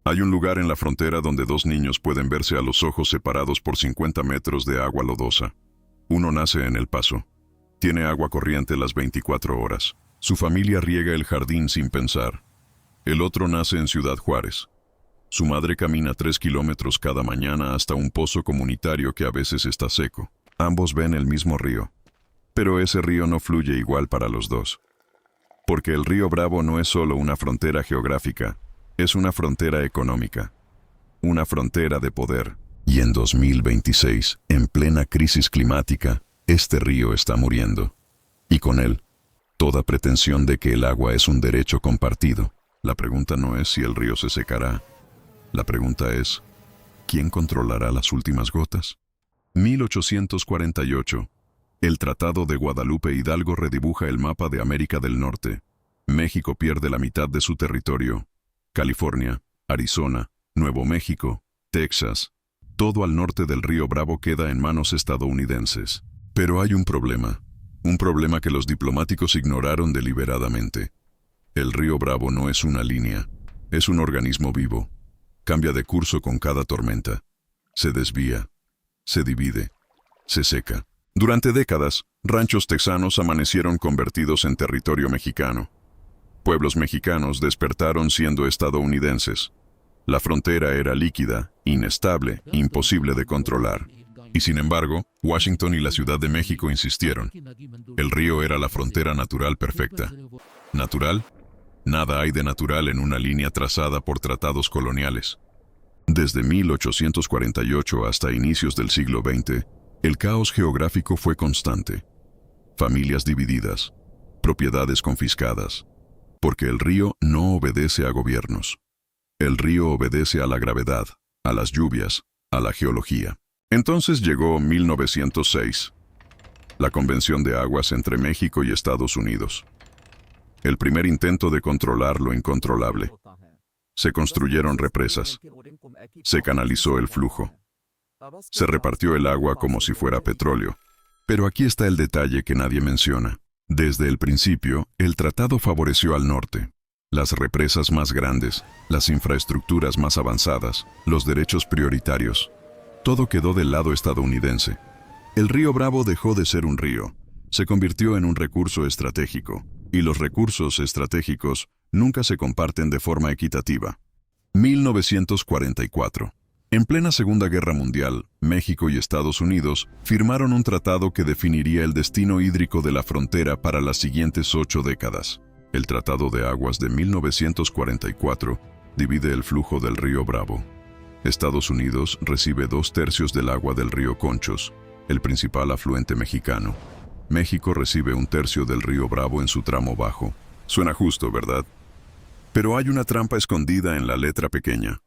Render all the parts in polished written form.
Hay un lugar en la frontera donde dos niños pueden verse a los ojos separados por 50 metros de agua lodosa. Uno nace en El Paso. Tiene agua corriente las 24 horas. Su familia riega el jardín sin pensar. El otro nace en Ciudad Juárez. Su madre camina 3 kilómetros cada mañana hasta un pozo comunitario que a veces está seco. Ambos ven el mismo río. Pero ese río no fluye igual para los dos. Porque el río Bravo no es solo una frontera geográfica, es una frontera económica. Una frontera de poder. Y en 2026, en plena crisis climática, este río está muriendo. Y con él, toda pretensión de que el agua es un derecho compartido. La pregunta no es si el río se secará. La pregunta es, ¿quién controlará las últimas gotas? 1848. El Tratado de Guadalupe Hidalgo redibuja el mapa de América del Norte. México pierde la mitad de su territorio. California, Arizona, Nuevo México, Texas, todo al norte del río Bravo queda en manos estadounidenses. Pero hay un problema que los diplomáticos ignoraron deliberadamente. El río Bravo no es una línea, es un organismo vivo. Cambia de curso con cada tormenta. Se desvía, se divide, se seca. Durante décadas, ranchos texanos amanecieron convertidos en territorio mexicano. Pueblos mexicanos despertaron siendo estadounidenses. La frontera era líquida, inestable, imposible de controlar. Y sin embargo, Washington y la Ciudad de México insistieron. El río era la frontera natural perfecta. ¿Natural? Nada hay de natural en una línea trazada por tratados coloniales. Desde 1848 hasta inicios del siglo XX, el caos geográfico fue constante. Familias divididas, propiedades confiscadas. Porque el río no obedece a gobiernos. El río obedece a la gravedad, a las lluvias, a la geología. Entonces llegó 1906, la Convención de Aguas entre México y Estados Unidos. El primer intento de controlar lo incontrolable. Se construyeron represas. Se canalizó el flujo. Se repartió el agua como si fuera petróleo. Pero aquí está el detalle que nadie menciona. Desde el principio, el tratado favoreció al norte. Las represas más grandes, las infraestructuras más avanzadas, los derechos prioritarios. Todo quedó del lado estadounidense. El río Bravo dejó de ser un río. Se convirtió en un recurso estratégico. Y los recursos estratégicos nunca se comparten de forma equitativa. 1944. En plena Segunda Guerra Mundial, México y Estados Unidos firmaron un tratado que definiría el destino hídrico de la frontera para las siguientes 8 décadas. El Tratado de Aguas de 1944 divide el flujo del río Bravo. Estados Unidos recibe 2/3 del agua del río Conchos, el principal afluente mexicano. México recibe 1/3 del río Bravo en su tramo bajo. Suena justo, ¿verdad? Pero hay una trampa escondida en la letra pequeña.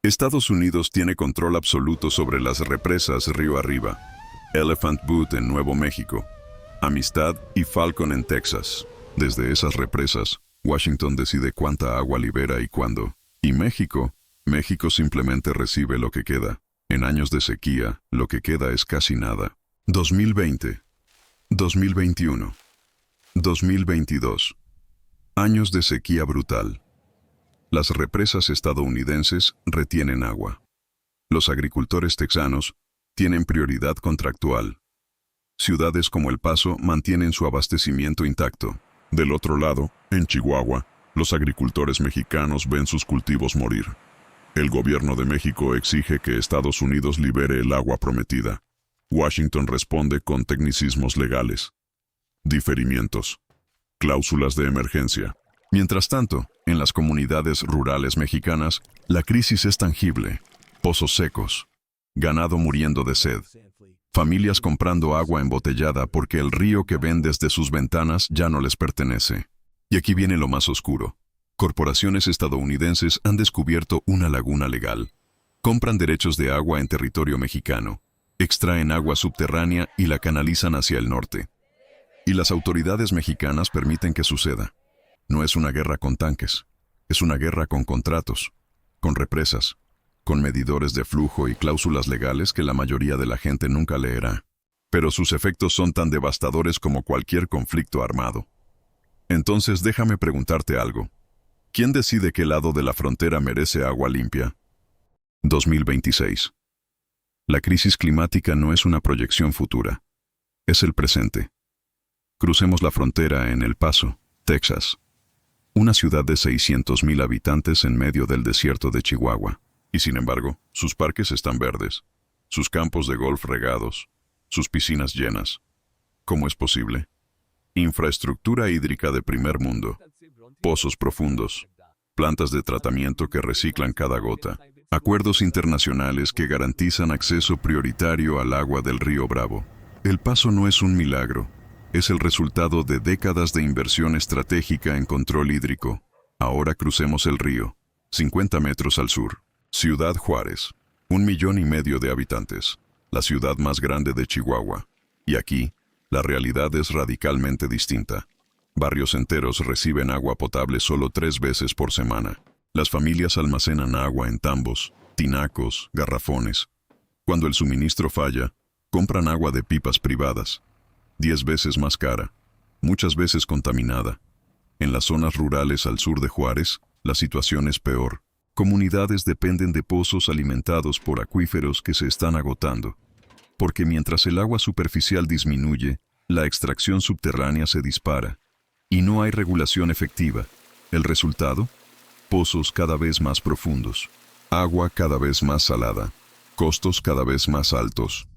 Estados Unidos tiene control absoluto sobre las represas río arriba. Elephant Butte en Nuevo México, Amistad y Falcon en Texas. Desde esas represas, Washington decide cuánta agua libera y cuándo. Y México simplemente recibe lo que queda. En años de sequía, lo que queda es casi nada. 2020, 2021, 2022. Años de sequía brutal. Las represas estadounidenses retienen agua. Los agricultores texanos tienen prioridad contractual. Ciudades como El Paso mantienen su abastecimiento intacto. Del otro lado, en Chihuahua, los agricultores mexicanos ven sus cultivos morir. El gobierno de México exige que Estados Unidos libere el agua prometida. Washington responde con tecnicismos legales. Diferimientos. Cláusulas de emergencia. Mientras tanto, en las comunidades rurales mexicanas, la crisis es tangible. Pozos secos, ganado muriendo de sed, familias comprando agua embotellada porque el río que ven desde sus ventanas ya no les pertenece. Y aquí viene lo más oscuro. Corporaciones estadounidenses han descubierto una laguna legal. Compran derechos de agua en territorio mexicano, extraen agua subterránea y la canalizan hacia el norte. Y las autoridades mexicanas permiten que suceda. No es una guerra con tanques, es una guerra con contratos, con represas, con medidores de flujo y cláusulas legales que la mayoría de la gente nunca leerá. Pero sus efectos son tan devastadores como cualquier conflicto armado. Entonces déjame preguntarte algo. ¿Quién decide qué lado de la frontera merece agua limpia? 2026. La crisis climática no es una proyección futura, es el presente. Crucemos la frontera en El Paso, Texas, una ciudad de 600,000 habitantes en medio del desierto de Chihuahua. Y sin embargo, sus parques están verdes, sus campos de golf regados, sus piscinas llenas. ¿Cómo es posible? Infraestructura hídrica de primer mundo, pozos profundos, plantas de tratamiento que reciclan cada gota, acuerdos internacionales que garantizan acceso prioritario al agua del río Bravo. El Paso no es un milagro, es el resultado de décadas de inversión estratégica en control hídrico. Ahora crucemos el río, 50 metros al sur. Ciudad Juárez, 1,5 millones de habitantes, la ciudad más grande de Chihuahua. Y aquí, la realidad es radicalmente distinta. Barrios enteros reciben agua potable solo 3 veces por semana. Las familias almacenan agua en tambos, tinacos, garrafones. Cuando el suministro falla, compran agua de pipas privadas, 10 veces más cara, muchas veces contaminada. En las zonas rurales al sur de Juárez, la situación es peor. Comunidades dependen de pozos alimentados por acuíferos que se están agotando. Porque mientras el agua superficial disminuye, la extracción subterránea se dispara. Y no hay regulación efectiva. ¿El resultado? Pozos cada vez más profundos, agua cada vez más salada, costos cada vez más altos.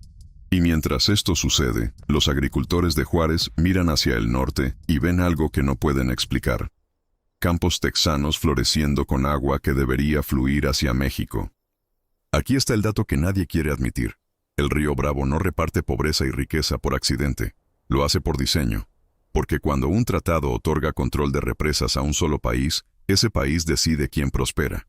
Y mientras esto sucede, los agricultores de Juárez miran hacia el norte y ven algo que no pueden explicar. Campos texanos floreciendo con agua que debería fluir hacia México. Aquí está el dato que nadie quiere admitir. El río Bravo no reparte pobreza y riqueza por accidente, lo hace por diseño. Porque cuando un tratado otorga control de represas a un solo país, ese país decide quién prospera.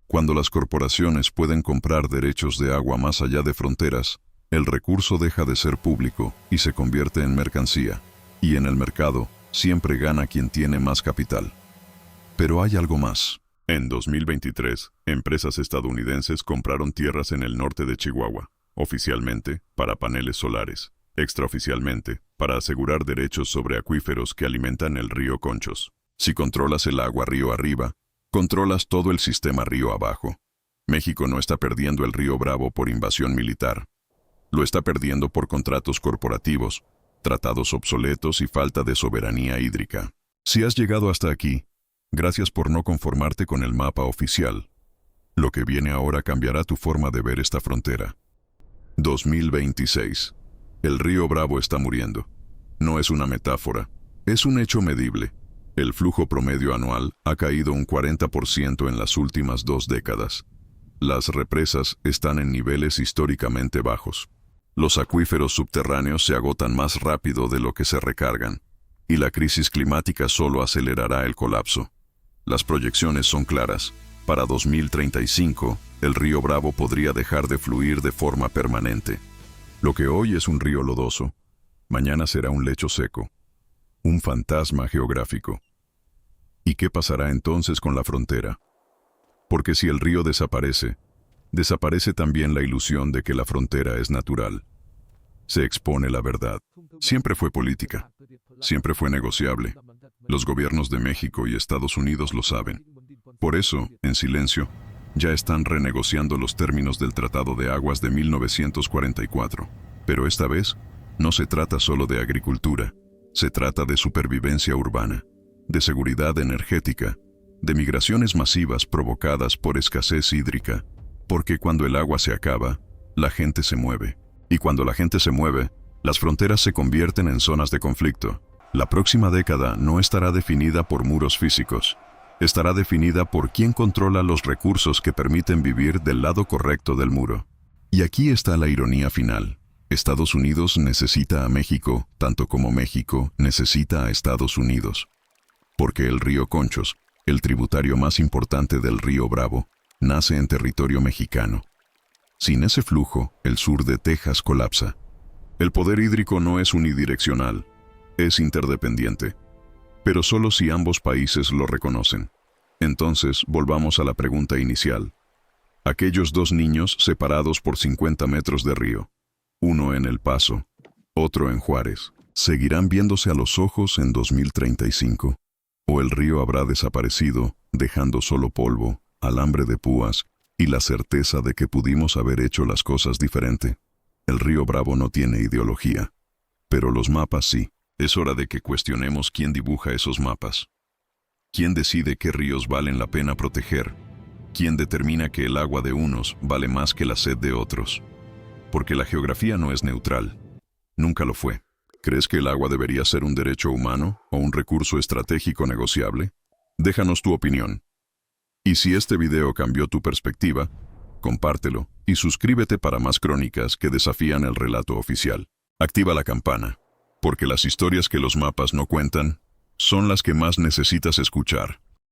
Cuando las corporaciones pueden comprar derechos de agua más allá de fronteras, el recurso deja de ser público y se convierte en mercancía. Y en el mercado, siempre gana quien tiene más capital. Pero hay algo más. En 2023, empresas estadounidenses compraron tierras en el norte de Chihuahua, oficialmente para paneles solares, extraoficialmente para asegurar derechos sobre acuíferos que alimentan el río Conchos. Si controlas el agua río arriba, controlas todo el sistema río abajo. México no está perdiendo el río Bravo por invasión militar. Lo está perdiendo por contratos corporativos, tratados obsoletos y falta de soberanía hídrica. Si has llegado hasta aquí, gracias por no conformarte con el mapa oficial. Lo que viene ahora cambiará tu forma de ver esta frontera. 2026. El río Bravo está muriendo. No es una metáfora, es un hecho medible. El flujo promedio anual ha caído un 40% en las últimas 2 décadas. Las represas están en niveles históricamente bajos. Los acuíferos subterráneos se agotan más rápido de lo que se recargan, y la crisis climática solo acelerará el colapso. Las proyecciones son claras. Para 2035, el río Bravo podría dejar de fluir de forma permanente. Lo que hoy es un río lodoso, mañana será un lecho seco, un fantasma geográfico. ¿Y qué pasará entonces con la frontera? Porque si el río desaparece, desaparece también la ilusión de que la frontera es natural. Se expone la verdad. Siempre fue política, siempre fue negociable. Los gobiernos de México y Estados Unidos lo saben. Por eso, en silencio, ya están renegociando los términos del Tratado de Aguas de 1944. Pero esta vez, no se trata solo de agricultura, se trata de supervivencia urbana, de seguridad energética, de migraciones masivas provocadas por escasez hídrica, porque cuando el agua se acaba, la gente se mueve. Y cuando la gente se mueve, las fronteras se convierten en zonas de conflicto. La próxima década no estará definida por muros físicos, estará definida por quién controla los recursos que permiten vivir del lado correcto del muro. Y aquí está la ironía final. Estados Unidos necesita a México, tanto como México necesita a Estados Unidos. Porque el río Conchos, el tributario más importante del río Bravo, nace en territorio mexicano. Sin ese flujo, el sur de Texas colapsa. El poder hídrico no es unidireccional, es interdependiente. Pero solo si ambos países lo reconocen. Entonces, volvamos a la pregunta inicial. Aquellos 2 niños separados por 50 metros de río, uno en El Paso, otro en Juárez, ¿seguirán viéndose a los ojos en 2035? ¿O el río habrá desaparecido dejando solo polvo, alambre de púas y la certeza de que pudimos haber hecho las cosas diferente. El río Bravo no tiene ideología, pero los mapas sí. Es hora de que cuestionemos quién dibuja esos mapas. ¿Quién decide qué ríos valen la pena proteger? ¿Quién determina que el agua de unos vale más que la sed de otros? Porque la geografía no es neutral. Nunca lo fue. ¿Crees que el agua debería ser un derecho humano o un recurso estratégico negociable? Déjanos tu opinión. Y si este video cambió tu perspectiva, compártelo y suscríbete para más crónicas que desafían el relato oficial. Activa la campana, porque las historias que los mapas no cuentan son las que más necesitas escuchar.